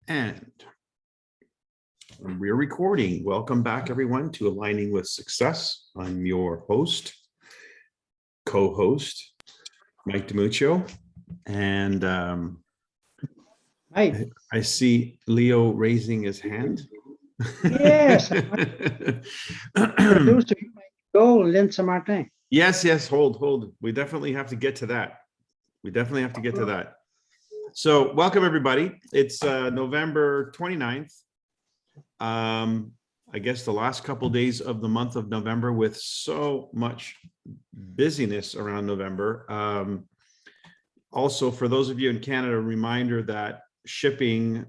And we're recording. Welcome back, everyone, to Aligning with Success. I'm your host, co-host, Mike DiMuccio. And Hi. I see Leo raising his hand. Yes. Producer, you might go, Lindsay Martinez. Yes, hold. We definitely have to get to that. So welcome, everybody. It's November 29th. I guess the last couple of days of the month of November, with so much busyness around November. Also, for those of you in Canada, a reminder that shipping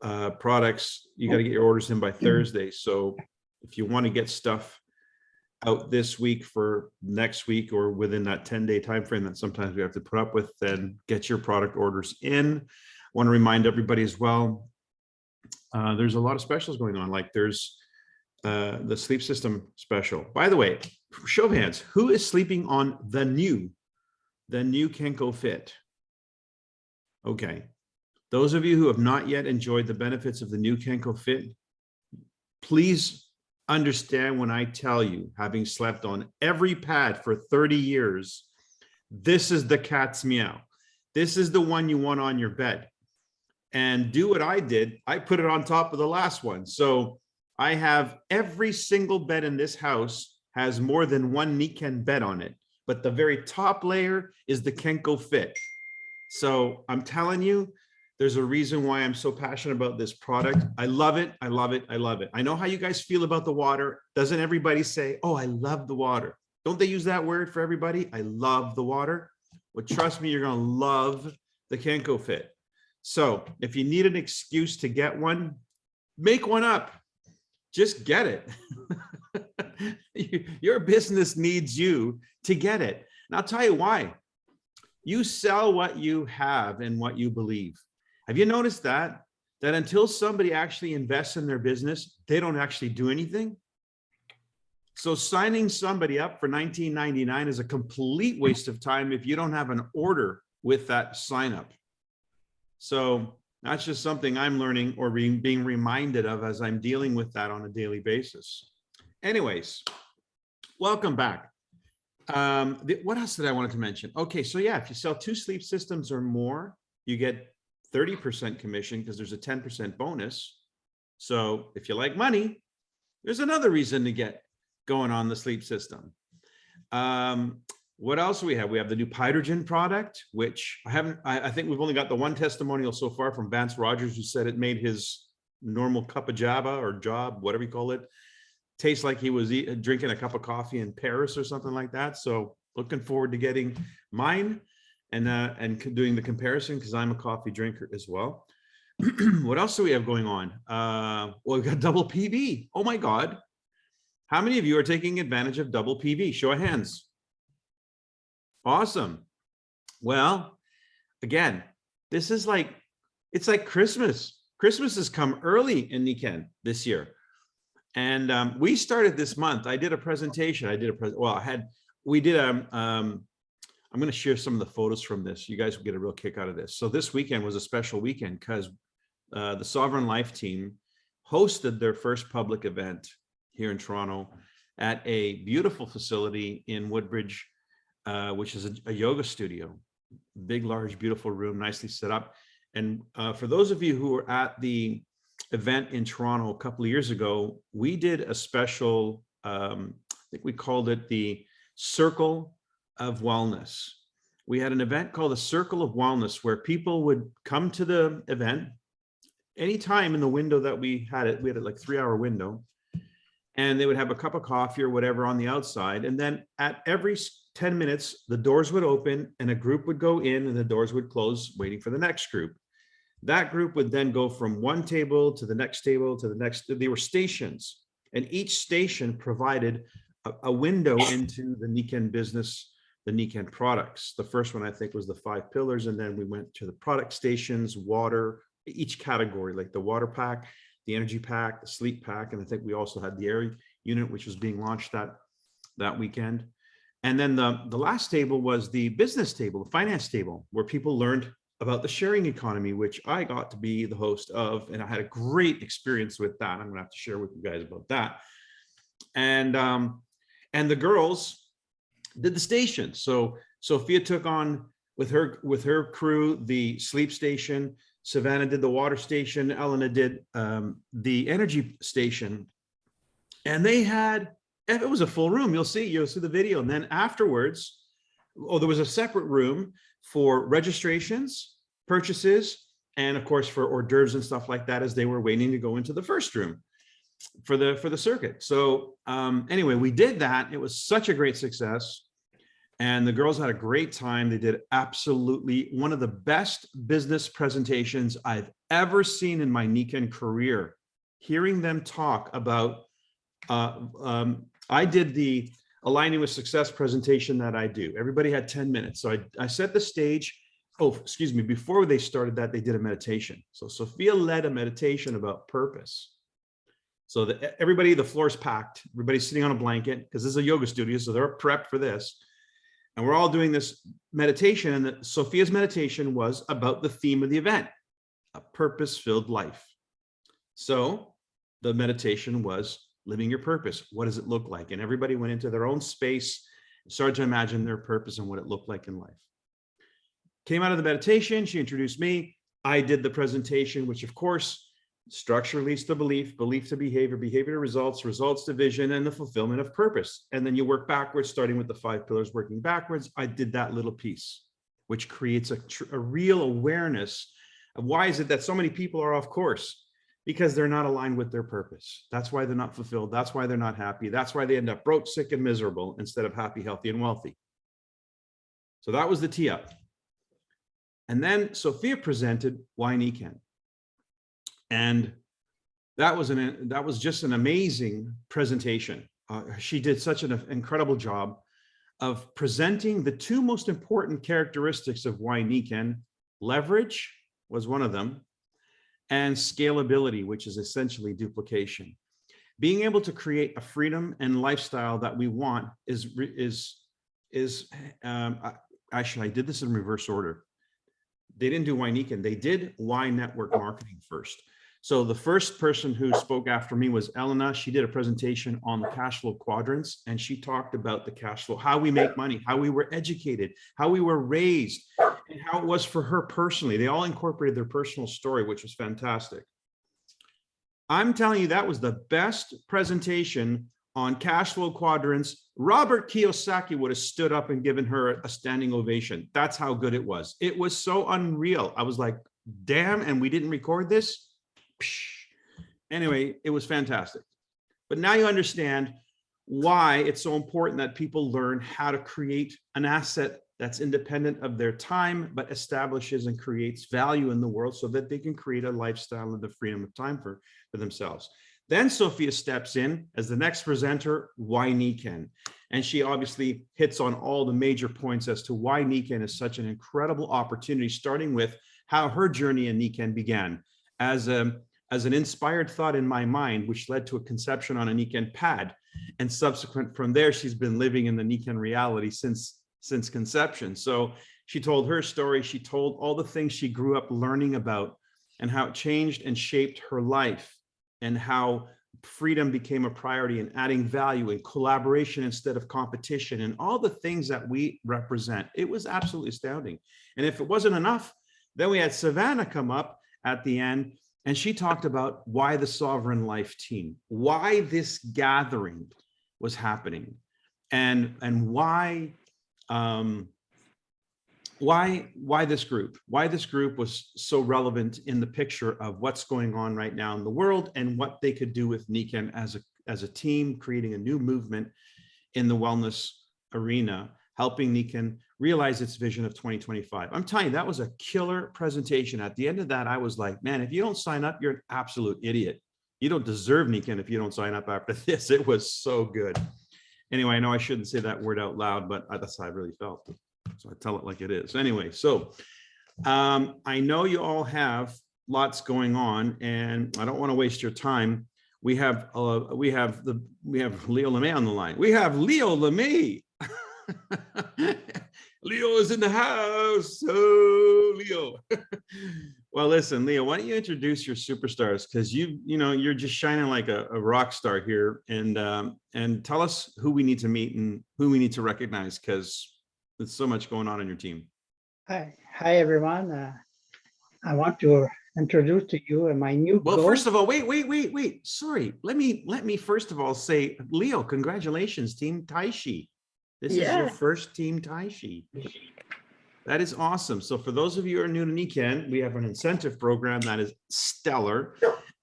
products, you got to get your orders in by Thursday. So if you want to get stuff out this week for next week or within that 10-day time frame that sometimes we have to put up with, then get your product orders in. I want to remind everybody as well, there's a lot of specials going on. Like there's the sleep system special. By the way, show of hands, who is sleeping on the new Kenko Fit? Okay. Those of you who have not yet enjoyed the benefits of the new Kenko Fit, please understand when I tell you, having slept on every pad for 30 years, this is the cat's meow. This is the one you want on your bed. And do what I did. I put it on top of the last one. So I have every single bed in this house has more than one Nikken bed on it. But the very top layer is the Kenko Fit. So I'm telling you, there's a reason why I'm so passionate about this product. I love it. I know how you guys feel about the water. Doesn't everybody say, oh, I love the water? Don't they use that word for everybody? I love the water. Well, trust me, you're going to love the Kenko Fit. So if you need an excuse to get one, make one up. Just get it. Your business needs you to get it. And I'll tell you why. You sell what you have and what you believe. Have you noticed that until somebody actually invests in their business, they don't actually do anything? So signing somebody up for $19.99 is a complete waste of time if you don't have an order with that sign up. So that's just something I'm learning or being reminded of as I'm dealing with that on a daily basis. Anyways, welcome back. What else did I want to mention? Okay, so yeah, if you sell 2 sleep systems or more, you get 30% commission because there's a 10% bonus. So if you like money, there's another reason to get going on the sleep system. What else do we have? We have the new Hydrogen product, which I think we've only got the one testimonial so far from Vance Rogers, who said it made his normal cup of java or job, whatever you call it, taste like he was drinking a cup of coffee in Paris or something like that. So looking forward to getting mine and doing the comparison, because I'm a coffee drinker as well. What else do we have going on? Well, we've got double PV. Oh my God. How many of you are taking advantage of double PV? Show of hands. Awesome. Well, again, this is like, it's like Christmas. Christmas has come early in Nikken this year. And we started this month. I did a presentation. I'm going to share some of the photos from this. You guys will get a real kick out of this. So this weekend was a special weekend because the Sovereign Life team hosted their first public event here in Toronto at a beautiful facility in Woodbridge, which is a yoga studio. Big, large, beautiful room, nicely set up. And for those of you who were at the event in Toronto a couple of years ago, we did a special, I think we called it the Circle of Wellness. We had an event called the Circle of Wellness, where people would come to the event anytime in the window that we had it. We had a like 3-hour window, and they would have a cup of coffee or whatever on the outside. And then at every 10 minutes, the doors would open and a group would go in and the doors would close, waiting for the next group. That group would then go from one table to the next table to the next. They were stations, and each station provided a window into the Nikken business, the Nikken products. The first one, I think, was the 5 pillars. And then we went to the product stations, water, each category, like the water pack, the energy pack, the sleep pack. And I think we also had the air unit, which was being launched that weekend. And then the last table was the business table, the finance table, where people learned about the sharing economy, which I got to be the host of, and I had a great experience with that. I'm gonna have to share with you guys about that. And the girls did the station. So Sophia took on with her crew the sleep station. Savannah did the water station. Elena did the energy station. And they had, it was a full room. You'll see the video. And then afterwards, there was a separate room for registrations, purchases, and of course for hors d'oeuvres and stuff like that as they were waiting to go into the first room for the circuit. So anyway, we did that. It was such a great success. And the girls had a great time. They did absolutely one of the best business presentations I've ever seen in my Nikken career. Hearing them talk about, I did the Aligning with Success presentation that I do. Everybody had 10 minutes. So I set the stage. Oh, excuse me. Before they started that, they did a meditation. So Sophia led a meditation about purpose. So everybody, the floor's packed. Everybody's sitting on a blanket because this is a yoga studio. So they're prepped for this. And we're all doing this meditation. And Sophia's meditation was about the theme of the event, a purpose-filled life. So the meditation was living your purpose. What does it look like? And everybody went into their own space and started to imagine their purpose and what it looked like in life. Came out of the meditation, she introduced me. I did the presentation, which of course, structure leads to belief, belief to behavior, behavior to results, results to vision, and the fulfillment of purpose. And then you work backwards, starting with the 5 pillars, working backwards. I did that little piece, which creates a real awareness of why is it that so many people are off course? Because they're not aligned with their purpose. That's why they're not fulfilled. That's why they're not happy. That's why they end up broke, sick, and miserable instead of happy, healthy, and wealthy. So that was the tee up. And then Sophia presented Why Nikken. And that was just an amazing presentation. She did such an incredible job of presenting the 2 most important characteristics of Why Nikken. Leverage was one of them, and scalability, which is essentially duplication. Being able to create a freedom and lifestyle that we want actually, I did this in reverse order. They didn't do Why Nikken, they did Why Network Marketing first. So the first person who spoke after me was Elena. She did a presentation on the cash flow quadrants, and she talked about the cash flow, how we make money, how we were educated, how we were raised, and how it was for her personally. They all incorporated their personal story, which was fantastic. I'm telling you, that was the best presentation on cash flow quadrants. Robert Kiyosaki would have stood up and given her a standing ovation. That's how good it was. It was so unreal. I was like, damn, and we didn't record this? Anyway, it was fantastic. But now you understand why it's so important that people learn how to create an asset that's independent of their time, but establishes and creates value in the world so that they can create a lifestyle of the freedom of time for themselves. Then Sophia steps in as the next presenter, Why Nikken. And she obviously hits on all the major points as to why Nikken is such an incredible opportunity, starting with how her journey in Nikken began as an inspired thought in my mind, which led to a conception on a Nikken pad. And subsequent from there, she's been living in the Nikken reality since conception. So she told her story. She told all the things she grew up learning about and how it changed and shaped her life, and how freedom became a priority and adding value and collaboration instead of competition and all the things that we represent. It was absolutely astounding. And if it wasn't enough, then we had Savannah come up at the end, and she talked about why the Sovereign Life team, why this gathering was happening, and why this group was so relevant in the picture of what's going on right now in the world, and what they could do with Nikken as a team, creating a new movement in the wellness arena, helping Nikken realize its vision of 2025. I'm telling you, that was a killer presentation. At the end of that, I was like, man, if you don't sign up, you're an absolute idiot. You don't deserve Nikken if you don't sign up after this. It was so good. Anyway, I know I shouldn't say that word out loud, but that's how I really felt. So I tell it like it is. Anyway, so I know you all have lots going on, and I don't want to waste your time. We have Leo LeMay on the line. We have Leo LeMay. Leo is in the house. Oh, Leo. Well, listen, Leo, why don't you introduce your superstars? Because you're just shining like a rock star here, and tell us who we need to meet and who we need to recognize, because there's so much going on in your team. Hi, everyone. I want to introduce to you my new Well, goal. first of all, wait. Sorry. Let me first of all say, Leo, congratulations, Team Taishi. This is your first Team Taishi. That is awesome. So for those of you who are new to Nikken, we have an incentive program that is stellar.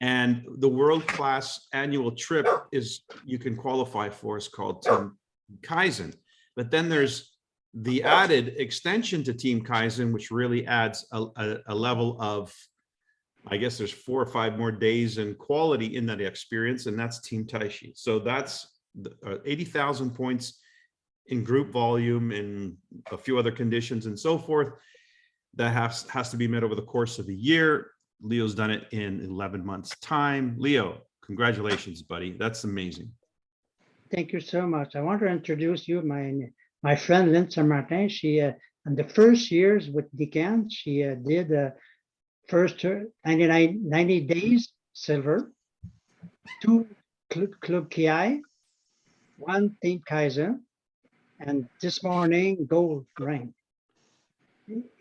And the world-class annual trip you can qualify for is called Team Kaizen. But then there's the added extension to Team Kaizen, which really adds a level of, I guess there's 4 or 5 more days and quality in that experience, and that's Team Taishi. So that's 80,000 points in group volume and a few other conditions and so forth that has to be met over the course of the year. Leo's done it in 11 months time. Leo, congratulations, buddy. That's amazing. Thank you so much. I want to introduce you my friend Lindsay Martinez. She in the first years with Nikken, she did first 90 days silver, 2 Club Ki, 1 Team Kaizen, and this morning gold rank.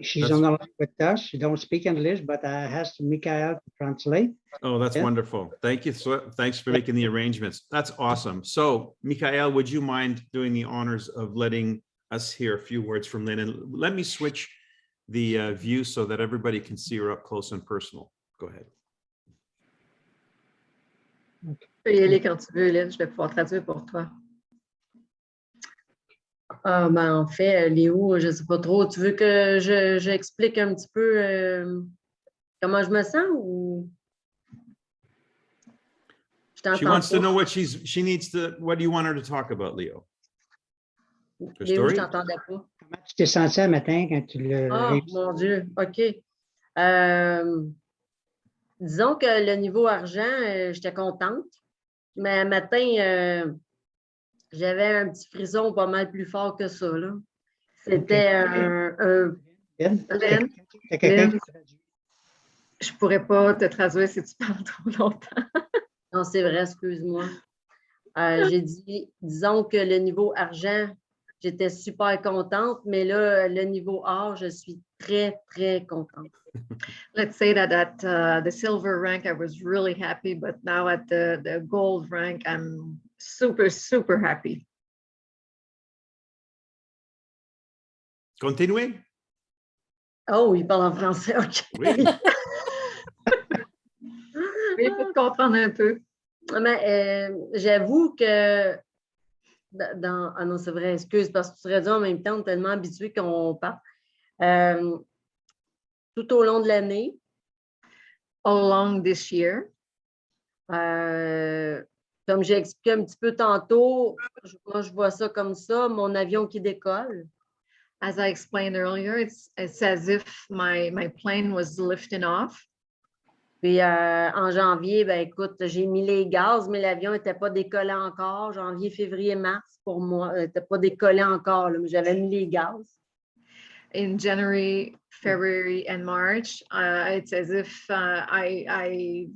She's on the line with us. She don't speak English, but I asked Michael to translate. Oh, that's wonderful. Thank you. So thanks for making the arrangements. That's awesome. So Michael, would you mind doing the honors of letting us hear a few words from Lynn? And let me switch the view so that everybody can see her up close and personal. Go ahead. Tu peux y aller quand tu veux, Lynn. Je vais pouvoir traduire pour toi. En fait, Léo, je ne sais pas trop. Tu veux que j'explique un petit peu comment je me sens ou je t'entends? She wants to know what what do you want her to talk about, Leo? Léo, je t'entendais pas. Comment tu t'es senti un matin quand tu l'as réussi? Mon Dieu, OK. Disons que le niveau argent, j'étais contente, mais un matin, j'avais un petit frison pas mal plus fort que ça. C'était Lynn? Je pourrais pas te traduire si tu parles trop longtemps. Non, c'est vrai, excuse-moi. J'ai dit, disons que le niveau argent, j'étais super contente, mais là, le niveau or, je suis très, très contente. Let's say that at the silver rank, I was really happy, but now at the gold rank, I'm super, super happy. Continuez. Oh, il parle en français, OK. Oui. Il faut comprendre un peu. Mais j'avoue que ah non, c'est vrai, excuse, parce que tu serais dit en même temps, on est tellement habitué qu'on parle. Tout au long de l'année. All along this year. Comme j'ai expliqué un petit peu tantôt, moi je vois ça comme ça, mon avion qui décolle. As I explained earlier, it's as if my plane was lifting off. Puis en janvier, ben écoute, j'ai mis les gaz, mais l'avion n'était pas décollé encore. Janvier, février, mars, pour moi, n'était pas décollé encore, là, mais j'avais mis les gaz. In January, February, and March, it's as if I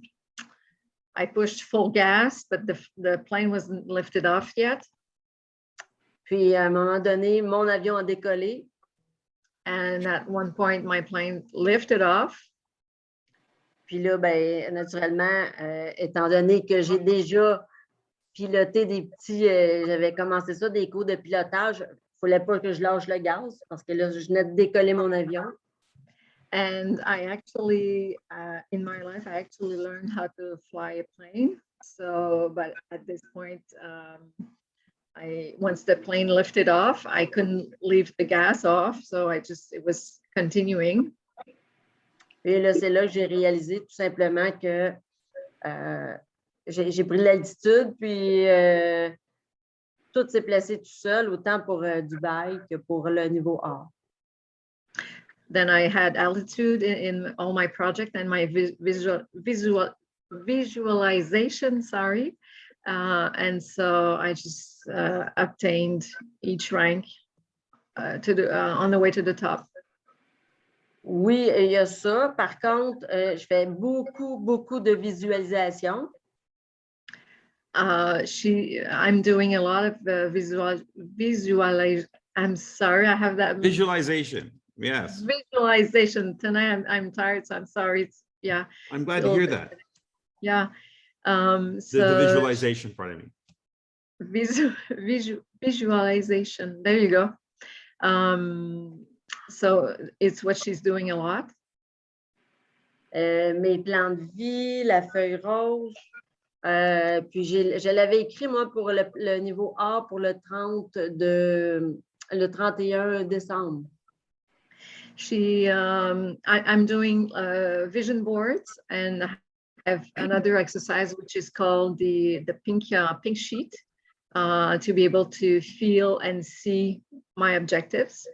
pushed full gas, but the plane wasn't lifted off yet. Puis à un moment donné, mon avion a décollé. And at one point, my plane lifted off. Puis là, ben, naturellement, étant donné que j'ai déjà piloté des petits, j'avais commencé ça, des cours de pilotage, il ne fallait pas que je lâche le gaz parce que là, je venais de décoller mon avion. And I actually, in my life, I actually learned how to fly a plane. So, but at this point, once the plane lifted off, I couldn't leave the gas off. So it was continuing. Et là, c'est là que j'ai réalisé tout simplement que j'ai pris l'altitude, puis tout s'est placé tout seul, autant pour Dubaï que pour le niveau or. Then I had altitude in all my projects and my visualization, sorry. And so I just obtained each rank. on the way to the top. Oui, il y a ça. Par contre, je fais beaucoup de visualisation. I'm doing a lot of visualization. I'm sorry, I have that Visualization. Yes. visualization tonight. I'm tired, so I'm sorry. Yeah. I'm glad to hear that. Yeah. The So visualization part of me. Visualization. There you go. So it's what she's doing a lot. Mes plans de vie, la feuille rose. Puis je l'avais écrit, moi, pour le niveau A pour le 31 décembre. I'm doing vision boards, and I have another exercise which is called the pink sheet to be able to feel and see my objectives.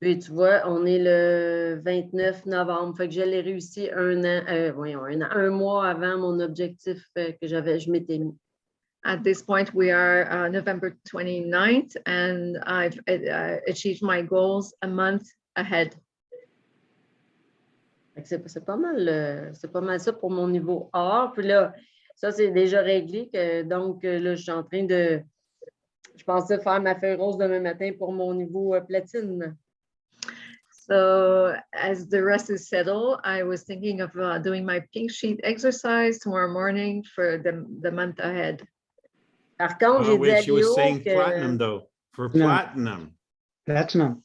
Puis tu vois, on est le 29 novembre, fait que je l'ai réussi un mois avant mon objectif que je m'étais mis. At this point, we are November 29th, and I've achieved my goals a month ahead. C'est pas mal ça pour mon niveau A. Puis là, ça, c'est déjà réglé. Donc, là, je suis en train de... Je pensais faire ma feuille rose demain matin pour mon niveau platine. So as the rest is settled, I was thinking of doing my pink sheet exercise tomorrow morning for the month ahead. Par contre, j'ai dit Wait, à she was Léo saying que... platinum though, for No. platinum. Platinum.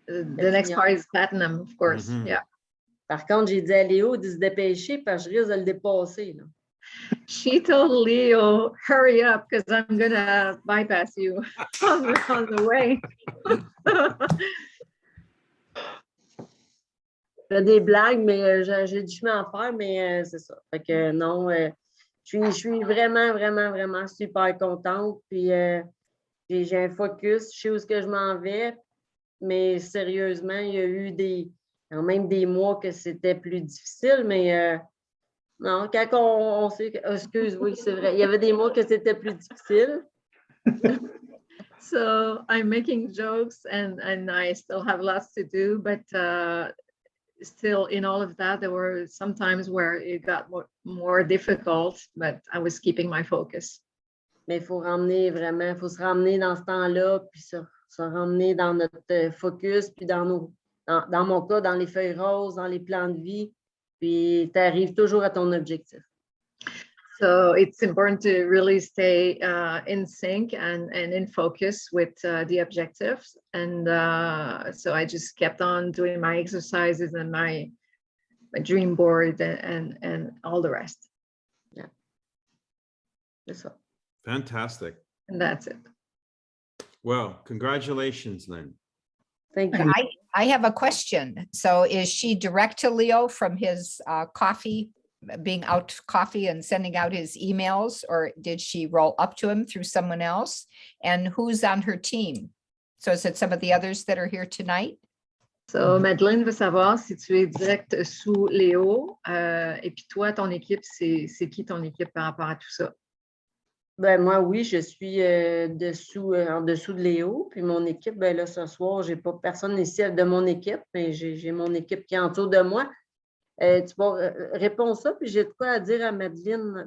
The next part is platinum, of course. Mhm. Yeah. Par contre, j'ai dit à Léo de se dépêcher parce que je risque de le dépasser. Là. She told Leo, hurry up, because I'm going to bypass you on the way. Je fais des blagues, mais j'ai du chemin à faire, mais c'est ça. Fait que non, je suis vraiment super contente. Puis j'ai un focus, je sais où est-ce que je m'en vais, mais sérieusement, il y a eu quand même des mois que c'était plus difficile, mais non, quand on sait que, excuse, oui, c'est vrai, il y avait des mois que c'était plus difficile. So I'm making jokes and I still have lots to do, but still in all of that, there were some times where it got more difficult, but I was keeping my focus. Mais il faut se ramener dans ce temps-là, puis se ramener dans notre focus, puis dans mon cas, dans les feuilles roses, dans les plans de vie, puis tu arrives toujours à ton objectif. So it's important to really stay in sync and in focus with the objectives. And so I just kept on doing my exercises and my dream board and all the rest. Yeah. That's all. Fantastic. And that's it. Well, congratulations, Lynn. Thank you. I have a question. So is she direct to Leo from his being out coffee and sending out his emails, or did she roll up to him through someone else? And who's on her team? So is it some of the others that are here tonight? So Madeleine veut savoir si tu es direct sous Léo, et puis toi, ton équipe, c'est qui ton équipe par rapport à tout ça? Ben moi, oui, je suis en dessous de Léo, puis mon équipe, ben là, ce soir, j'ai pas personne ici de mon équipe, mais j'ai mon équipe qui est autour de moi. Tu vas répondre ça, puis j'ai de quoi à dire à Madeleine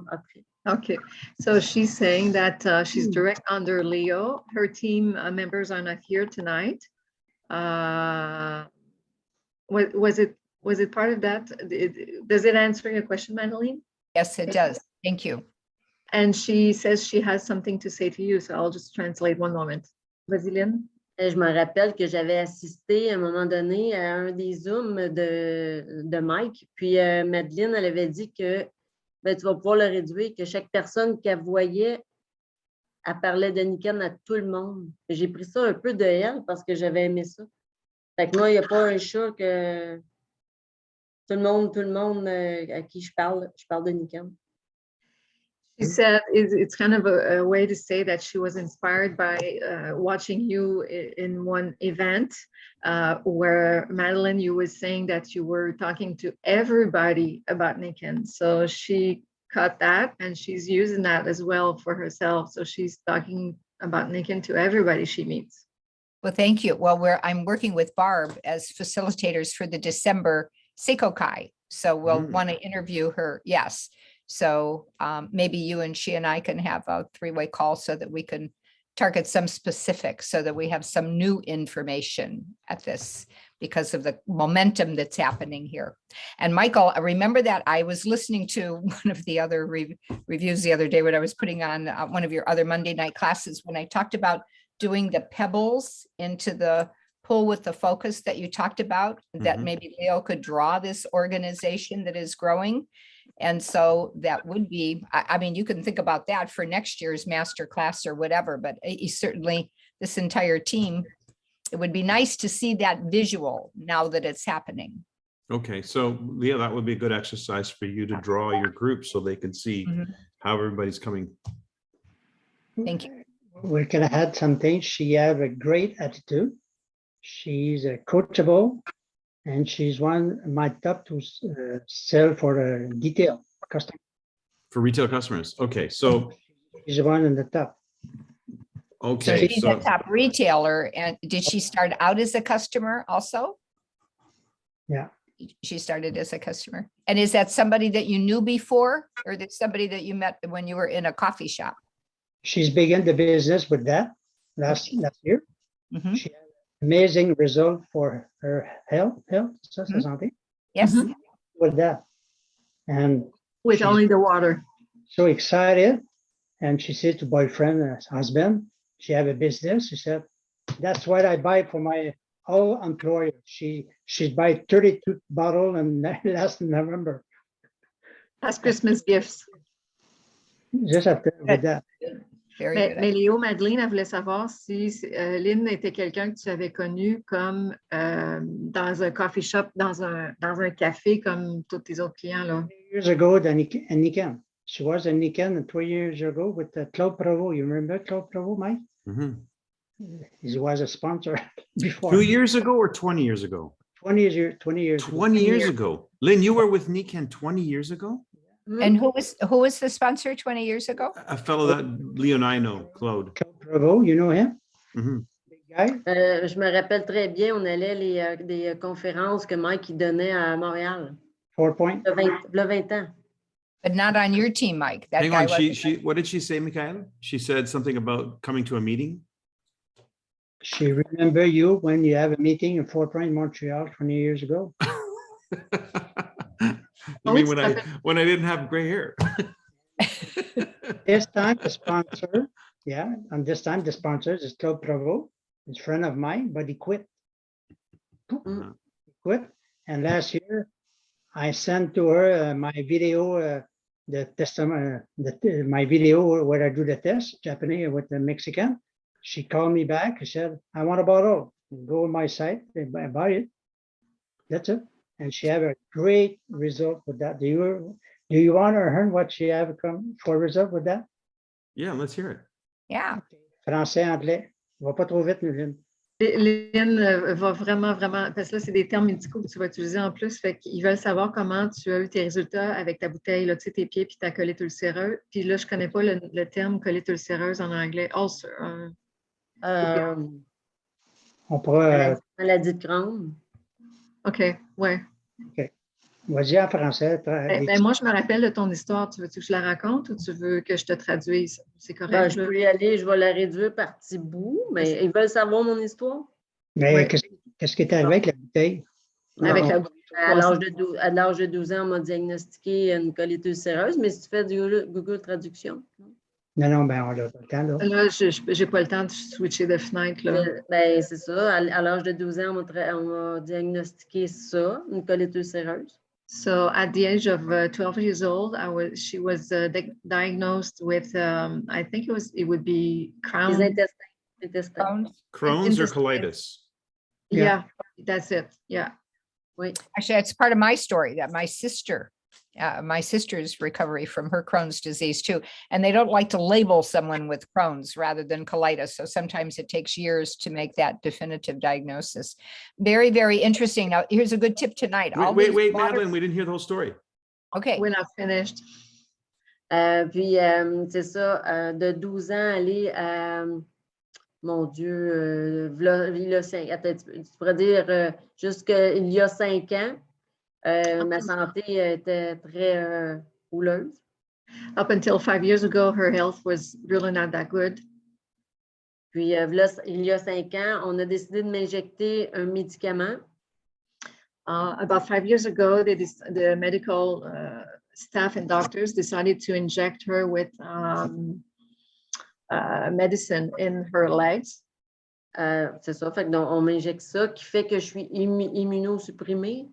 après. Okay, so she's saying that she's direct under Leo. Her team members are not here tonight. Was it part of that? Does it answer your question, Madeline? Yes, it does. Thank you. And she says she has something to say to you, so I'll just translate one moment. Vasilien? Je me rappelle que j'avais assisté à un moment donné à un des Zooms de Mike, puis Madeleine, elle avait dit que ben, tu vas pouvoir le réduire, que chaque personne qu'elle voyait, elle parlait de Nikken à tout le monde. J'ai pris ça un peu de elle parce que j'avais aimé ça. Fait que moi, il n'y a pas un chat que tout le monde à qui je parle de Nikken. She said it's kind of a way to say that she was inspired by watching you in one event where, Madeline, you were saying that you were talking to everybody about Nikken. So she caught that and she's using that as well for herself. So she's talking about Nikken to everybody she meets. Well, thank you. Well, I'm working with Barb as facilitators for the December Seikokai. So we'll want to interview her. Yes. So maybe you and she and I can have a three-way call so that we can target some specifics so that we have some new information at this because of the momentum that's happening here. And Michael, I remember that I was listening to one of the other reviews the other day when I was putting on one of your other Monday night classes when I talked about doing the pebbles into the pool with the focus that you talked about, that maybe Leo could draw this organization that is growing. And so that would be, I mean, you can think about that for next year's master class or whatever, but certainly this entire team, it would be nice to see that visual now that it's happening. Okay, so Leah, that would be a good exercise for you to draw your group so they can see how everybody's coming. Thank you. We're gonna add something. She have a great attitude. She's coachable, and she's one of my top to sell for a detail customer. For retail customers. Okay, so, She's the one in the top. So okay, she's so a top retailer. And did she start out as a customer also? Yeah. She started as a customer. And is that somebody that you knew before, or that somebody that you met when you were in a coffee shop? She's begun the business with that last year. Mhm. She had amazing result for her health, ça, sa santé, Yes. with that. And With she's only the water. so excited. And she said to boyfriend, husband, she have a business. She said, that's what I buy for my whole employer. She buy 32 bottle and last November. As Christmas gifts. Just after with that. Very Mais, good. mais Léo, Madeleine, elle voulait savoir si Lynn était quelqu'un que tu avais connu comme dans un coffee shop, dans un café comme tous tes autres clients, là. Years ago, in Nikken. She was in Nikken 3 years ago with Claude Provo. You remember Claude Provo, Mike? He was a sponsor before. 2 years ago or 20 years ago? 20 years. 20 years. 20 years ago. Lynn, you were with Nikken 20 years ago? And who was the sponsor 20 years ago? A fellow that Leo and I know, Claude. Claude Provo, you know him? Mhm. Big guy. Je me rappelle très bien, on allait des conférences que Mike il donnait à Montréal. 4 Point. Il y a 20 ans. But not on your team, Mike. That Hang guy on, was. what did she say, Michaela? She said something about coming to a meeting? She remember you when you have a meeting in 4 Point, Montreal 20 years ago. You mean when I didn't have gray hair? This time the sponsor, yeah, and this time the sponsor is Claude Provo. He's a friend of mine, but he quit. Mm. He quit. And last year, I sent to her my video, the testament, my video where I do the test, Japanese with the Mexican. She called me back. She said, I want a bottle. Go on my site and buy it. That's it. And she have a great result with that. Do you want to hear what she have come for result with that? Yeah, let's hear it. Yeah. Français, anglais. Va pas trop vite, Lynn. Lynn va vraiment, parce que là, c'est des termes médicaux que tu vas utiliser en plus, fait qu'ils veulent savoir comment tu as eu tes résultats avec ta bouteille, là, tu sais, tes pieds puis ta colite ulcéreuse. Puis là, je ne connais pas le terme colite ulcéreuse en anglais. Ulcer. On pourra, Maladie de Crohn. OK, ouais. vas-y en français. Ben, moi, je me rappelle de ton histoire. Tu veux-tu que je la raconte ou tu veux que je te traduise? C'est correct? Ben, je peux y aller, je vais la réduire par petits bouts, mais ils veulent savoir mon histoire. Mais Ouais. qu'est-ce qui est arrivé avec la bouteille? Avec Non, la À l'âge de 12 ans, on m'a diagnostiqué une colite ulcéreuse, mais si tu fais du Google Traduction. non, ben on n'a pas le temps, là. Là, je n'ai pas le temps de switcher de fenêtre. Là. Ben, c'est ça. À l'âge de 12 ans, on m'a diagnostiqué ça, une colite ulcéreuse. So at the age of 12 years old, she was diagnosed with, I think it would be Les Crohn's. intestins. Crohn's or colitis? Yeah, that's it. Yeah. Oui. Actually, that's part of my story that my sister's recovery from her Crohn's disease too. And they don't like to label someone with Crohn's rather than colitis. So sometimes it takes years to make that definitive diagnosis. Very, very interesting. Now, here's a good tip tonight. Wait, Madeline, we didn't hear the whole story. Okay. We're not finished. Puis, c'est ça, de 12 ans, aller à, mon Dieu, il y a 5, attends, tu pourrais dire jusqu'il y a 5 ans, ma santé était très houleuse. Up until 5 years ago, her health was really not that good. Puis, là, il y a 5 ans, on a décidé de m'injecter un médicament. About 5 years ago, the medical staff and doctors decided to inject her with medicine in her legs. C'est ça, fait que donc, on m'injecte ça, qui fait que je suis immunosupprimée.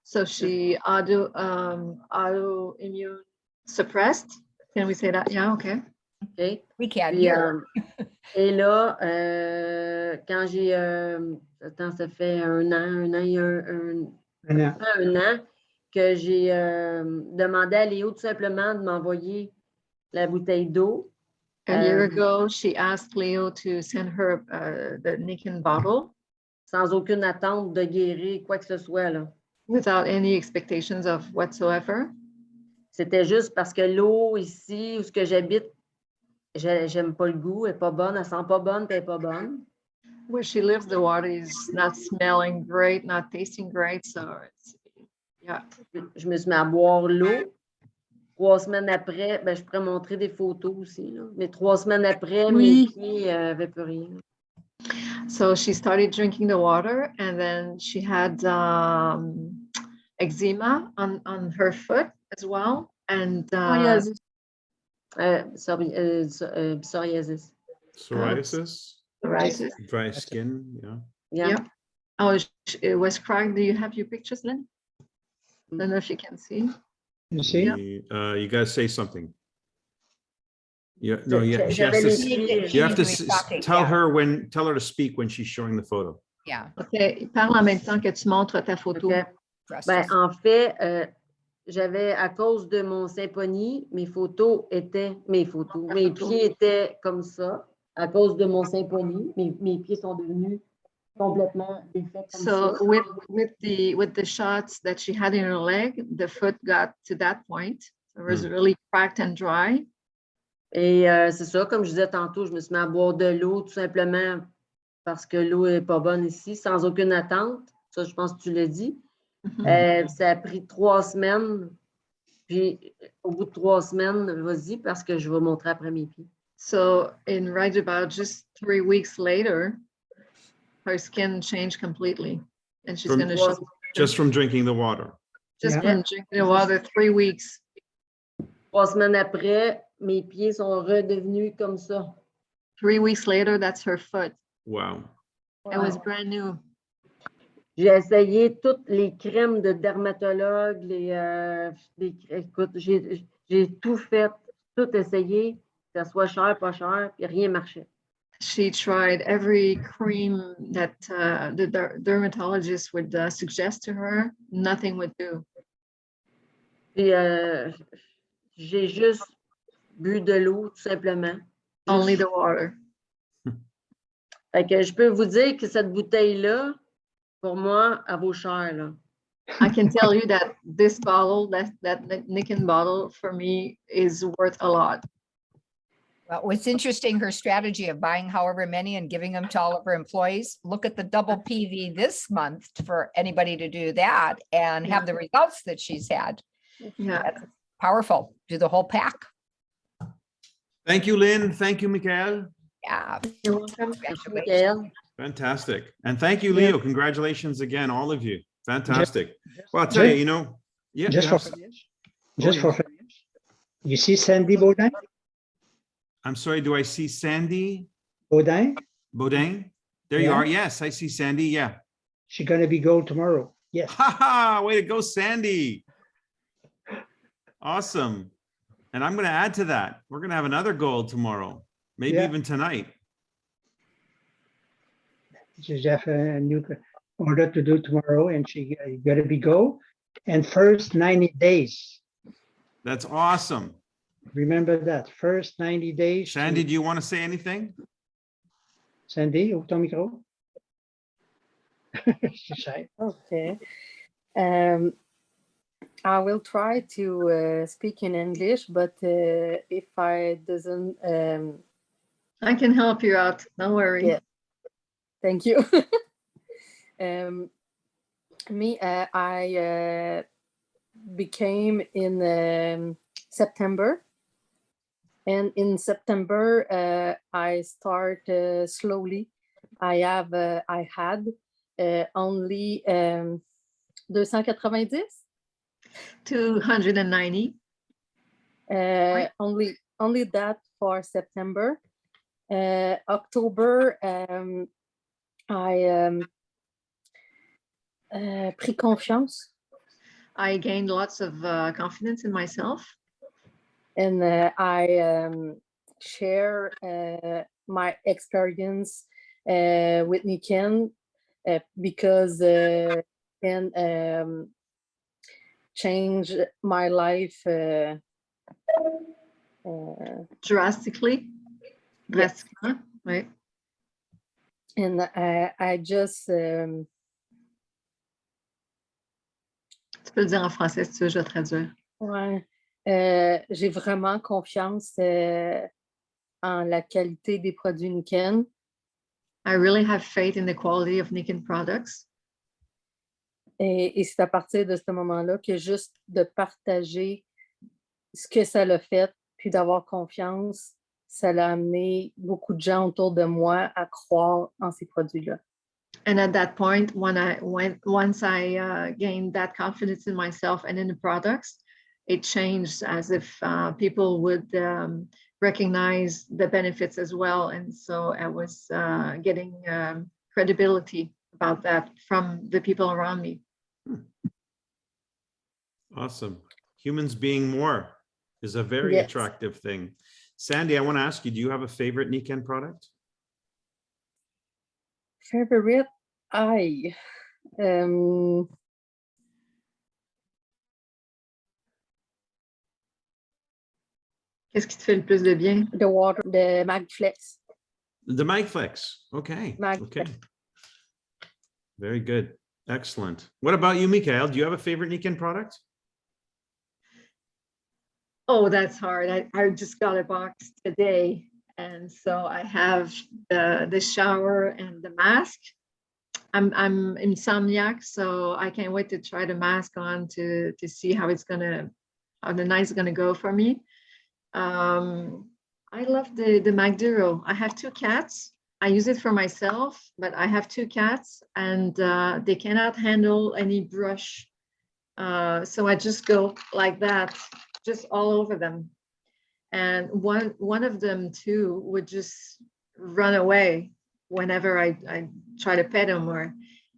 So she autoimmune suppressed. Can we say that? Yeah, okay. OK? We can Puis, hear. et là, quand j'ai, attends, ça fait un an, il y a un an que j'ai demandé à Léo tout simplement de m'envoyer la bouteille d'eau. A year ago, she asked Leo to send her the Nikken bottle Sans aucune attente de guérir quoi que ce soit, là. without any expectations of whatsoever. C'était juste parce que l'eau ici, où ce que j'habite, j'aime pas le goût, elle est pas bonne, elle sent pas bonne, puis elle est pas bonne. Where she lives, the water is not smelling great, not tasting great. So it's, yeah. Je me suis mis à boire l'eau. 3 semaines après, ben, je pourrais montrer des photos aussi, là. Mais 3 semaines après, mes pieds n'avaient plus rien. So she started drinking the water, and then she had eczema on her foot as well, and Psoriasis. Psoriasis. Psoriasis, psoriasis. dry skin, yeah. Yeah. Yeah. Oh, it was crying. Do you have your pictures, Lynn? I don't know if you can see. You see? You guys say something. Yeah, no, yeah. She has J'avais to, les s- pieds. you have to Talking, tell her to speak when she's showing the photo. Yeah. Okay, parle en même temps que tu montres ta photo. OK. Trust Ben, us. en fait, j'avais, à cause de mon symphonie, mes pieds étaient comme ça. À cause de mon symphonie, mes pieds sont devenus complètement défaits comme So ça. with the shots that she had in her leg, the foot got to that point. It was really cracked and dry. Et c'est ça, comme je disais tantôt, je me suis mis à boire de l'eau tout simplement parce que l'eau n'est pas bonne ici, sans aucune attente. Ça, je pense que tu l'as dit. Ça a pris 3 semaines. Puis, au bout de 3 semaines, vas-y, parce que je vais montrer après mes pieds. So in right about just 3 weeks later, her skin changed completely, and she's From- going to show Just from drinking the water. just Yeah. from drinking the water 3 weeks. 3 semaines après, mes pieds sont redevenus comme ça. 3 weeks later, that's her foot. Wow. It was brand new. J'ai essayé toutes les crèmes de dermatologue, écoute, j'ai tout fait, tout essayé, que ça soit cher, pas cher, puis rien marchait. She tried every cream that the dermatologist would suggest to her. Nothing would do. Puis j'ai juste bu de l'eau, tout simplement. Only the water. Fait que je peux vous dire que cette bouteille-là, pour moi, elle vaut cher, là. I can tell you that this bottle, that Nikken bottle, for me is worth a lot. Well, what's interesting, her strategy of buying however many and giving them to all of her employees. Look at the double PV this month for anybody to do that and have the results that she's had. Yeah. That's powerful. Do the whole pack. Thank you, Lynn. Thank you, Michael. Yeah. You're welcome. Congratulations. Michael. Fantastic. And thank you, Leo. Congratulations again, all of you. Fantastic. Well, I'll tell you, yeah. Just you for have- finish. Just for finish. You see Sandy Baudin? I'm sorry, do I see Sandy Baudin? Baudin? There you Yeah. are. Yes, I see Sandy. Yeah. She's gonna be gold tomorrow. Yes. Ha ha, way to go, Sandy. Awesome. And I'm going to add to that. We're going to have another goal tomorrow, maybe Yeah. even tonight. She have a new order to do tomorrow, and she gotta be gold. And first 90 days. That's awesome. Remember that first 90 days. to- Sandy, do you want to say anything? Sandy, ouvre ton micro. Je sais. OK. I will try to speak in English, but if I doesn't, I can help you out. Don't worry. Yeah. Thank you. I became in September, and in September I start slowly. I had only 290. 290. Only that for September. October, I pris confiance, I gained lots of confidence in myself. and I share my experience with Nikken because and change my life Drastically. Yes. Right. and I just Tu peux le dire en français si tu veux, je vais traduire. ouais, j'ai vraiment confiance en la qualité des produits Nikken. I really have faith in the quality of Nikken products. Et c'est à partir de ce moment-là que juste de partager ce que ça l'a fait, puis d'avoir confiance, ça l'a amené beaucoup de gens autour de moi à croire en ces produits-là. And at that point, once I gained that confidence in myself and in the products, it changed as if people would recognize the benefits as well. And so I was getting credibility about that from the people around me. Awesome. Humans being more is a very Yes. attractive thing. Sandy, I want to ask you, do you have a favorite Nikken product? Favorite, Qu'est-ce qui te fait le plus de bien? the Magflex. The Magflex. Okay. Magflex. Okay. Very good. Excellent. What about you, Mikhail? Do you have a favorite Nikken product? Oh, that's hard. I just got a box today. And so I have the shower and the mask. I'm insomniac, so I can't wait to try the mask on to see how the night's gonna go for me. I love the Magduro. I have 2 cats. I use it for myself, but I have 2 cats and they cannot handle any brush. So I just go like that, just all over them. And one of them too would just run away whenever I try to pet him,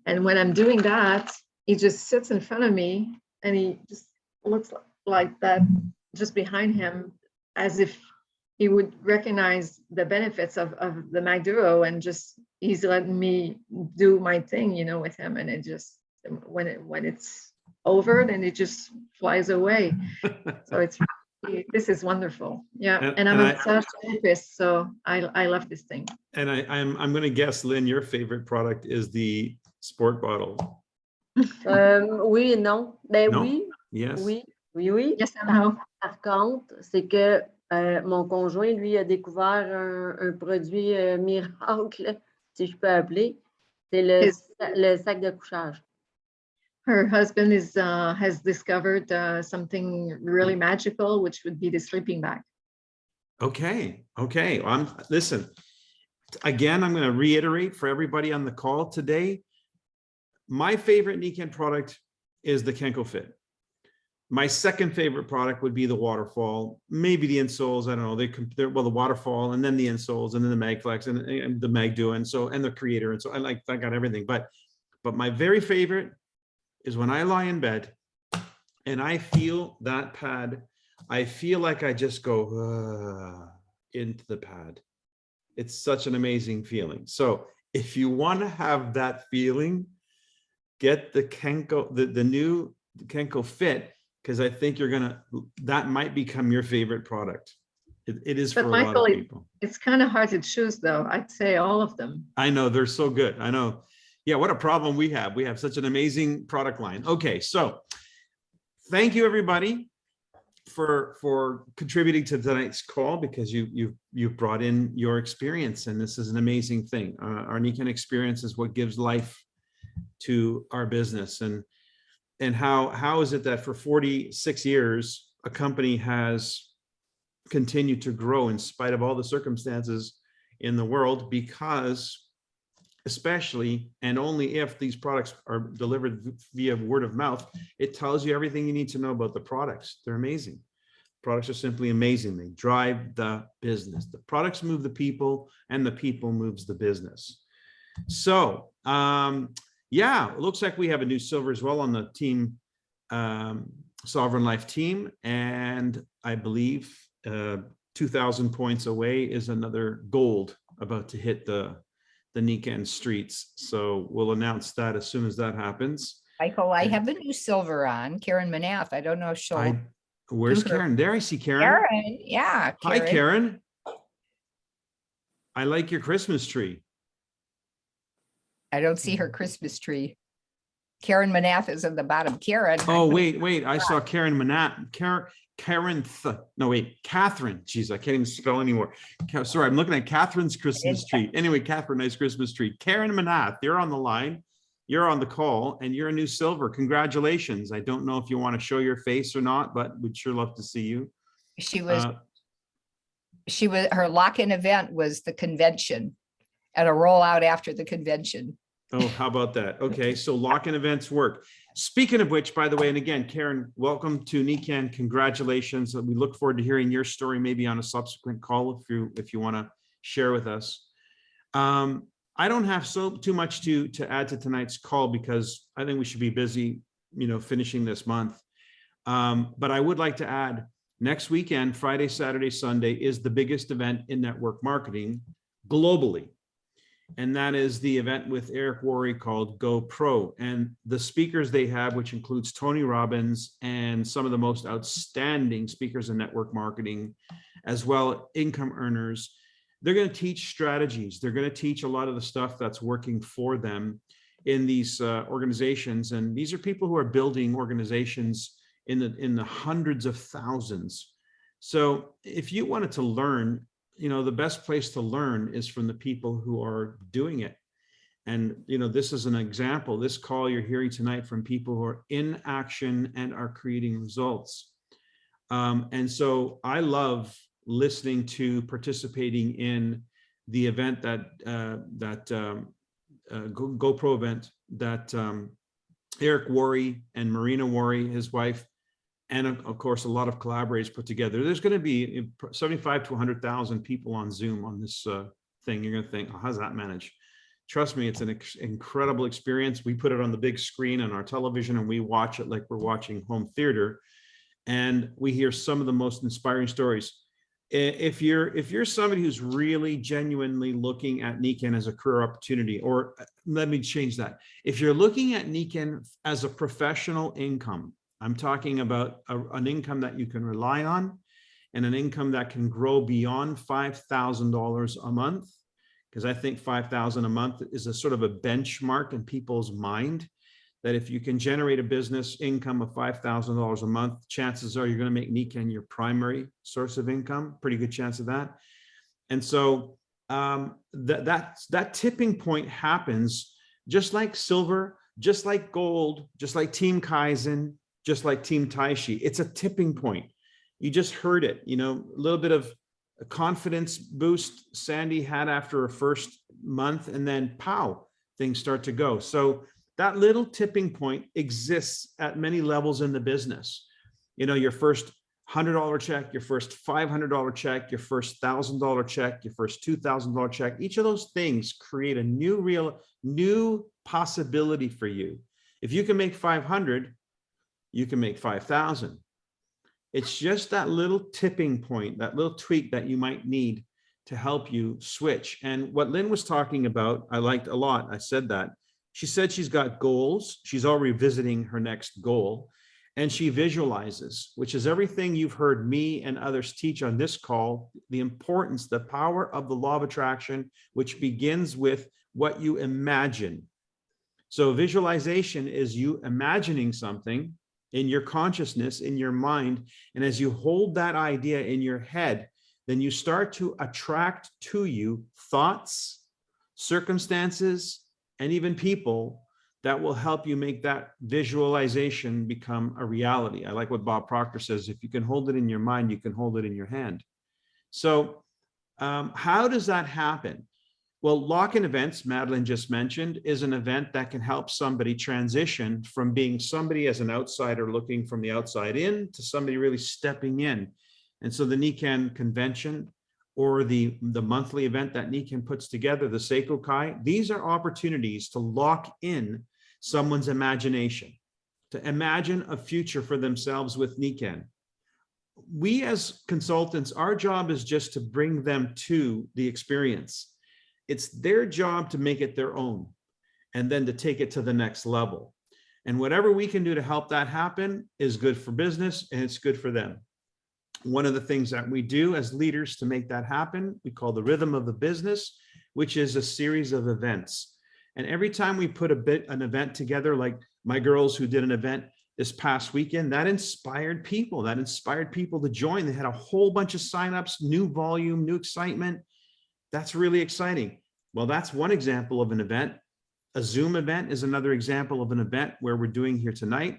and when I'm doing that, he just sits in front of me and he just looks like that just behind him, as if he would recognize the benefits of the Magduro, and just he's letting me do my thing, with him. And it just, when it's over, then it just flies away. So this is wonderful. Yeah. And I'm a massage therapist, so I love this thing. And I'm going to guess, Lynn, your favorite product is the sport bottle. Oui et non. Ben No? oui, Yes. oui. Yes and no. Par contre, c'est que mon conjoint, lui, a découvert un produit miracle, si je peux appeler. C'est le sac de couchage. Her husband has discovered something really magical, which would be the sleeping bag. Okay. Okay. Listen, again, I'm going to reiterate for everybody on the call today. My favorite Nikken product is the Kenko Fit. My second favorite product would be the Waterfall, maybe the insoles. I don't know. They're the Waterfall, and then the insoles, and then the Magflex, and the Magdo, and the Creator, and so I got everything. But my very favorite is when I lie in bed and I feel that pad. I feel like I just go into the pad. It's such an amazing feeling. So if you want to have that feeling, get the Kenko, the new Kenko Fit, because I think that might become your favorite product. It is for a lot of people. It's kind of hard to choose, though. I'd say all of them. I know, they're so good. I know. Yeah, what a problem we have. We have such an amazing product line. Okay, so thank you, everybody, for contributing to tonight's call, because you've brought in your experience, and this is an amazing thing. Our Nikken experience is what gives life to our business, and how is it that for 46 years a company has continued to grow in spite of all the circumstances in the world? Because especially and only if these products are delivered via word of mouth, it tells you everything you need to know about the products. They're amazing. Products are simply amazing. They drive the business. The products move the people, and the people moves the business. So yeah, it looks like we have a new silver as well on the team, Sovereign Life team, and I believe 2,000 points away is another gold about to hit the Nikken streets. So we'll announce that as soon as that happens. Michael, I have a new silver on, Karen Manath. I don't know if she'll. Where's do her- Karen? There, I see Karen. Karen, yeah. Hi, Karen. I like your Christmas tree. I don't see her Christmas tree. Karen Manath is in the bottom. Karen. Oh, wait. I saw Karen Manat. Catherine. Jeez, I can't even spell anymore. Sorry, I'm looking at Catherine's Christmas tree. Anyway, Catherine, nice Christmas tree. Karen Manath, you're on the line. You're on the call, and you're a new silver. Congratulations. I don't know if you want to show your face or not, but we'd sure love to see you. She was her lock-in event was the convention, and a rollout after the convention. Oh, how about that? Okay, so lock-in events work. Speaking of which, by the way, and again, Karen, welcome to Nikken. Congratulations. We look forward to hearing your story, maybe on a subsequent call if you want to share with us. I don't have too much to add to tonight's call, because I think we should be busy, finishing this month. But I would like to add, next weekend, Friday, Saturday, Sunday, is the biggest event in network marketing globally. And that is the event with Eric Worre called Go Pro. And the speakers they have, which includes Tony Robbins and some of the most outstanding speakers in network marketing, as well income earners, they're going to teach strategies. They're going to teach a lot of the stuff that's working for them in these organizations. And these are people who are building organizations in the hundreds of thousands. So if you wanted to learn, the best place to learn is from the people who are doing it. And, this is an example. This call you're hearing tonight from people who are in action and are creating results. And so I love listening to participating in the event that GoPro event that Eric Worre and Marina Worre, his wife, and of course a lot of collaborators put together. There's going to be 75 to 100,000 people on Zoom on this thing. You're going to think, oh, how's that managed? Trust me, it's an incredible experience. We put it on the big screen on our television, and we watch it like we're watching home theater, and we hear some of the most inspiring stories. If you're somebody who's really genuinely looking at Nikken as a career opportunity, or let me change that. If you're looking at Nikken as a professional income, I'm talking about an income that you can rely on, and an income that can grow beyond $5,000 a month, because I think $5,000 a month is a sort of a benchmark in people's mind, that if you can generate a business income of $5,000 a month, chances are you're going to make Nikken your primary source of income. Pretty good chance of that. And so that tipping point happens just like silver, just like gold, just like Team Kaizen, just like Team Taishi. It's a tipping point. You just heard it, a little bit of a confidence boost Sandy had after her first month, and then pow, things start to go. So that little tipping point exists at many levels in the business. Your first $100 check, your first $500 check, your first $1,000 check, your first $2,000 check. Each of those things create a new possibility for you. If you can make 500, you can make 5,000. It's just that little tipping point, that little tweak that you might need to help you switch. And what Lynn was talking about, I liked a lot. I said that. She said she's got goals. She's already visiting her next goal, and she visualizes, which is everything you've heard me and others teach on this call, the importance, the power of the law of attraction, which begins with what you imagine. So visualization is you imagining something. in your consciousness, in your mind. And as you hold that idea in your head, then you start to attract to you thoughts, circumstances, and even people that will help you make that visualization become a reality. I like what Bob Proctor says, if you can hold it in your mind, you can hold it in your hand. So how does that happen? Well, lock-in events, Madeline just mentioned, is an event that can help somebody transition from being somebody as an outsider looking from the outside in to somebody really stepping in. And so the Nikken convention or the monthly event that Nikken puts together, the Seiko Kai, these are opportunities to lock in someone's imagination, to imagine a future for themselves with Nikken. We as consultants, our job is just to bring them to the experience. It's their job to make it their own and then to take it to the next level. And whatever we can do to help that happen is good for business and it's good for them. One of the things that we do as leaders to make that happen, we call the rhythm of the business, which is a series of events. And every time we put an event together, like my girls who did an event this past weekend, that inspired people to join. They had a whole bunch of signups, new volume, new excitement. That's really exciting. Well, that's one example of an event. A Zoom event is another example of an event where we're doing here tonight.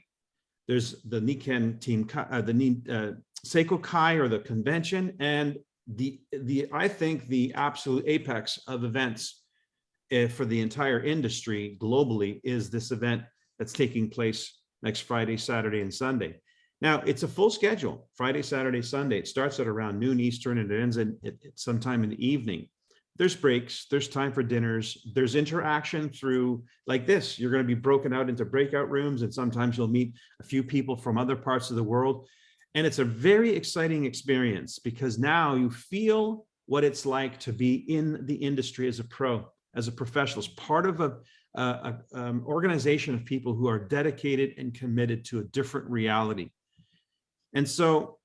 There's the Nikken team, Seiko Kai or the convention, and I think the absolute apex of events for the entire industry globally is this event that's taking place next Friday, Saturday, and Sunday. Now, it's a full schedule, Friday, Saturday, Sunday. It starts at around noon Eastern and it ends at sometime in the evening. There's breaks, there's time for dinners, there's interaction through like this. You're going to be broken out into breakout rooms, and sometimes you'll meet a few people from other parts of the world. And it's a very exciting experience because now you feel what it's like to be in the industry as a pro, as a professional, as part of an organization of people who are dedicated and committed to a different reality. And so,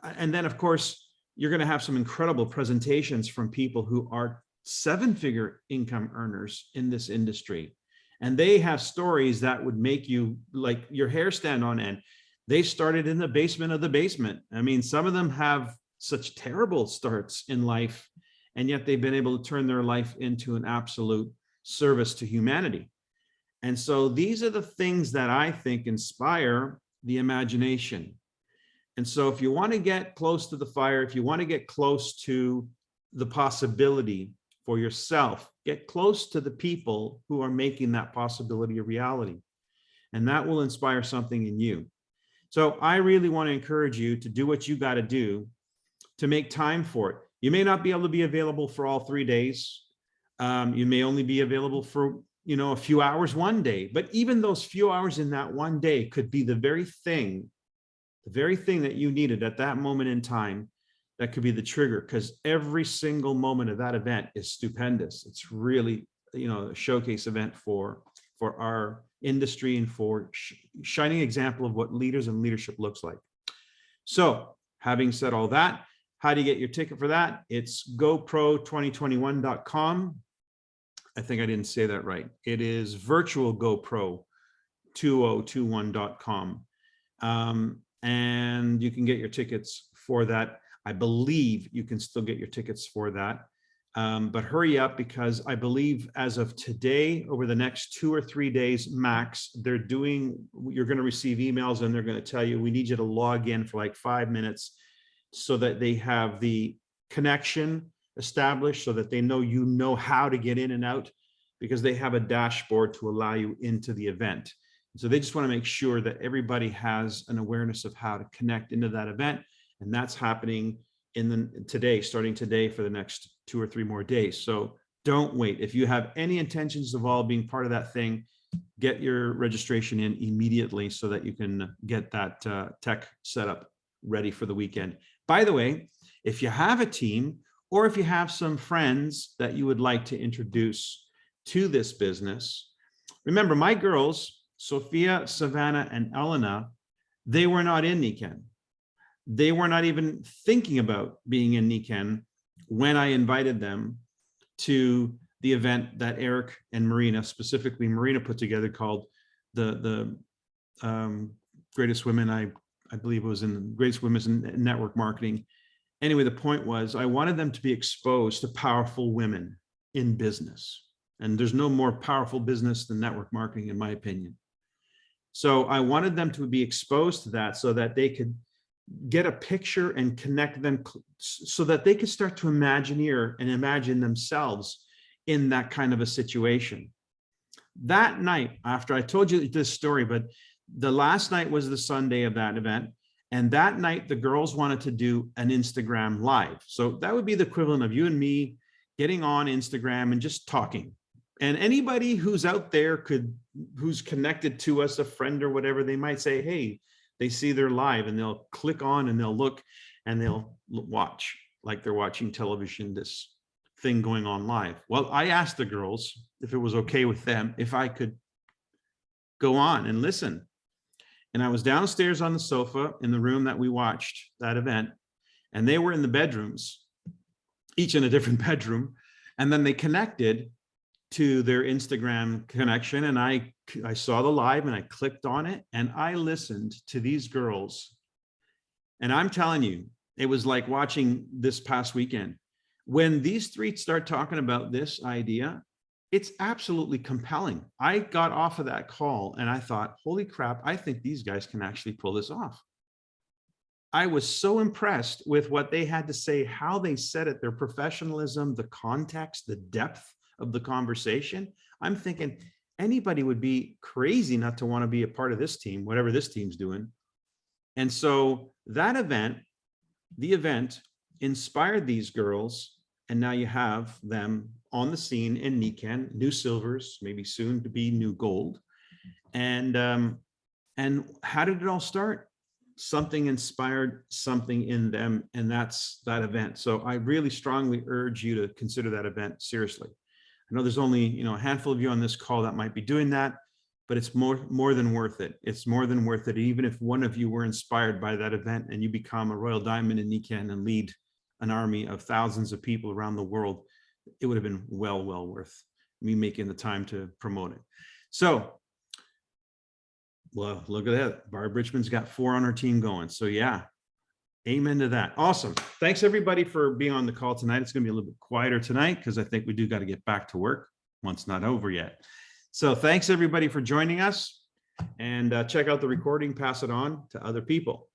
and then of course, you're going to have some incredible presentations from people who are seven-figure income earners in this industry. And they have stories that would make you like your hair stand on end. They started in the basement of the basement. I mean, some of them have such terrible starts in life, and yet they've been able to turn their life into an absolute service to humanity. And so these are the things that I think inspire the imagination. And so if you want to get close to the fire, if you want to get close to the possibility for yourself, get close to the people who are making that possibility a reality. And that will inspire something in you. So I really want to encourage you to do what you got to do to make time for it. You may not be able to be available for all 3 days. You may only be available for, a few hours one day, but even those few hours in that one day could be the very thing that you needed at that moment in time. That could be the trigger, because every single moment of that event is stupendous. It's really, a showcase event for our industry and for shining example of what leaders and leadership looks like. So having said all that, how do you get your ticket for that? It's gopro2021.com. I think I didn't say that right. It is virtual gopro2021.com. And you can get your tickets for that. I believe you can still get your tickets for that. But hurry up, because I believe as of today, over the next 2 or 3 days max, you're going to receive emails and they're going to tell you, we need you to log in for like 5 minutes so that they have the connection established, so that they know how to get in and out, because they have a dashboard to allow you into the event. So they just want to make sure that everybody has an awareness of how to connect into that event. And that's happening starting today for the next 2 or 3 more days. So don't wait. If you have any intentions of all being part of that thing, get your registration in immediately so that you can get that tech setup ready for the weekend. By the way, if you have a team or if you have some friends that you would like to introduce to this business, remember my girls, Sophia, Savannah, and Elena, they were not in Nikken. They were not even thinking about being in Nikken when I invited them to the event that Eric and Marina, specifically Marina, put together called the Greatest Women. I believe it was in Greatest Women's in Network Marketing. Anyway, the point was I wanted them to be exposed to powerful women in business. And there's no more powerful business than network marketing, in my opinion. So I wanted them to be exposed to that so that they could get a picture and connect them so that they could start to imagine themselves in that kind of a situation. That night, after I told you this story, but the last night was the Sunday of that event. And that night, the girls wanted to do an Instagram live. So that would be the equivalent of you and me getting on Instagram and just talking. And anybody who's out there who's connected to us, a friend or whatever, they might say, hey, they see they're live and they'll click on and they'll look and they'll watch like they're watching television, this thing going on live. Well, I asked the girls if it was okay with them, if I could go on and listen. And I was downstairs on the sofa in the room that we watched that event, and they were in the bedrooms, each in a different bedroom. And then they connected to their Instagram connection, and I saw the live and I clicked on it and I listened to these girls. And I'm telling you, it was like watching this past weekend. When these three start talking about this idea, it's absolutely compelling. I got off of that call and I thought, holy crap, I think these guys can actually pull this off. I was so impressed with what they had to say, how they said it, their professionalism, the context, the depth of the conversation. I'm thinking anybody would be crazy not to want to be a part of this team, whatever this team's doing. And so that event, the event inspired these girls. And now you have them on the scene in Nikken, new silvers, maybe soon to be new gold. And how did it all start? Something inspired something in them, and that's that event. So I really strongly urge you to consider that event seriously. I know there's only a handful of you on this call that might be doing that, but it's more than worth it. It's more than worth it. Even if one of you were inspired by that event and you become a Royal Diamond in Nikken and lead an army of thousands of people around the world, it would have been well worth me making the time to promote it. So, well, look at that. Barb Richmond's got 4 on her team going. So yeah, amen to that. Awesome. Thanks everybody for being on the call tonight. It's going to be a little bit quieter tonight because I think we do got to get back to work once not over yet. So thanks everybody for joining us, and check out the recording, pass it on to other people.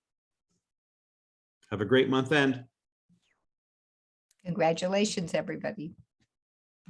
Have a great month end. Congratulations, everybody.